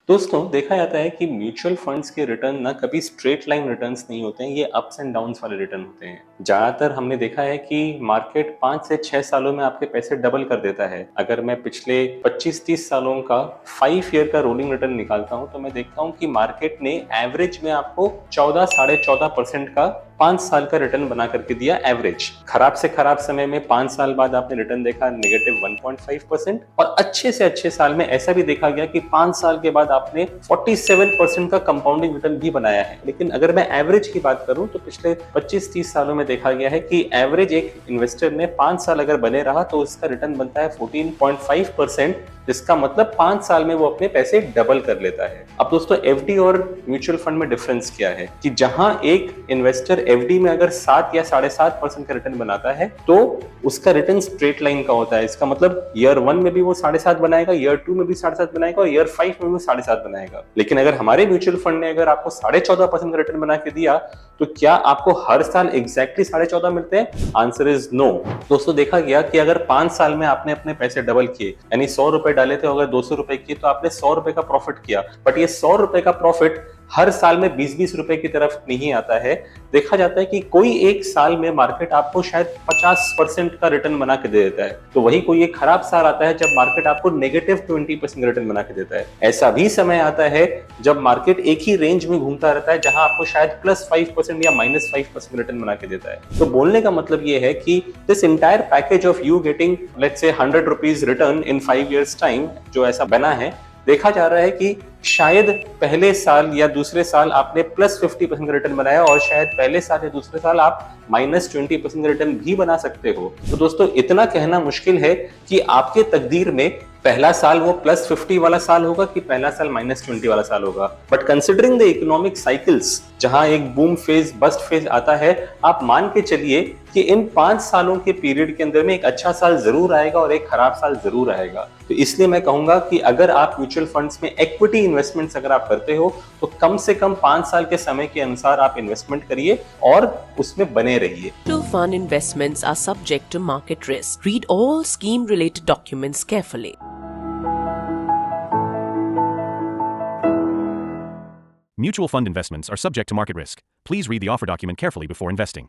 दोस्तों देखा जाता है कि म्यूचुअल फंड्स के रिटर्न ना कभी स्ट्रेट लाइन रिटर्न्स नहीं होते हैं, ये अप्स एंड डाउन्स वाले रिटर्न होते हैं। ज्यादातर हमने देखा है कि मार्केट 5 से 6 सालों में आपके पैसे डबल कर देता है। अगर मैं पिछले 25-30 सालों का 5 ईयर का रोलिंग रिटर्न निकालता हूं तो मैं देखता हूं कि मार्केट ने एवरेज में आपको 14 साढ़े 14% का 5 साल का रिटर्न बना करके दिया एवरेज। खराब से खराब समय में 5 साल बाद आपने रिटर्न देखा -1.5% और अच्छे से अच्छे साल में ऐसा भी देखा गया कि 5 साल के बाद आपने 47% का कंपाउंडिंग रिटर्न भी बनाया है। लेकिन अगर मैं एवरेज की बात करूं तो पिछले 25-30 सालों में देखा गया है कि एवरेज एक इन्वेस्टर ने 5 साल अगर बने रहा तो उसका रिटर्न बनता है 14.5%, जिसका मतलब 5 साल में वो अपने पैसे डबल कर लेता है। अब दोस्तों एफडी और म्यूचुअल फंड में डिफरेंस क्या है कि जहां एक इन्वेस्टर एफडी में अगर 7 या 7.5% का रिटर्न बनाता है तो उसका रिटर्न स्ट्रेट लाइन का होता है। इसका मतलब ईयर 1 में भी वो 7.5 बनाएगा, ईयर 2 में भी 7.5 बनाएगा और ईयर 5 में भी 7.5 बनाएगा। लेकिन अगर हमारे म्यूचुअल फंड ने अगर आपको 14.5% का रिटर्न बना के दिया तो क्या आपको हर साल एग्जैक्टली 14.5 मिलते हैं? Answer is no. दोस्तों देखा गया कि अगर 5 साल में आपने अपने पैसे डबल किए, यानी 100 रुपए डाले थे, अगर 200 रुपए किए तो आपने 100 रुपए का प्रॉफिट किया। बट ये 100 रुपए का प्रॉफिट हर साल में 20-20 रुपए की तरफ नहीं आता है। देखा जाता है कि कोई एक साल में मार्केट आपको शायद 50% का रिटर्न बना के दे देता है, तो वही कोई एक खराब साल आता है जब मार्केट आपको -20% रिटर्न बना के देता है। ऐसा भी समय आता है जब मार्केट एक ही रेंज में घूमता रहता है जहां आपको शायद +5% या -5% रिटर्न बना के देता है। तो बोलने का मतलब ये है कि this entire package of you getting let's say 100 rupees return in 5 years time, जो ऐसा बना है, देखा जा रहा है कि शायद पहले साल या दूसरे साल आपने +50% का रिटर्न बनाया और शायद पहले साल या दूसरे साल आप -20% का रिटर्न भी बना सकते हो। तो दोस्तों इतना कहना मुश्किल है कि आपके तकदीर में पहला साल वो +50 वाला साल होगा कि पहला साल -20 वाला साल होगा। But considering the economic cycles, जहां एक बूम फेज बस्ट फेज आता है, आप मान के चलिए कि इन 5 सालों के पीरियड के अंदर में एक अच्छा साल जरूर आएगा और एक खराब साल जरूर आएगा। तो इसलिए मैं कहूंगा कि अगर आप म्यूचुअल फंड्स में इक्विटी इन्वेस्टमेंट्स अगर आप करते हो तो कम से कम 5 साल के समय के अनुसार आप इन्वेस्टमेंट करिए और उसमें बने रहिए। Mutual fund investments are subject to market risk. Read all scheme related documents carefully. Mutual fund investments are subject to market risk. Please read the offer document carefully before investing.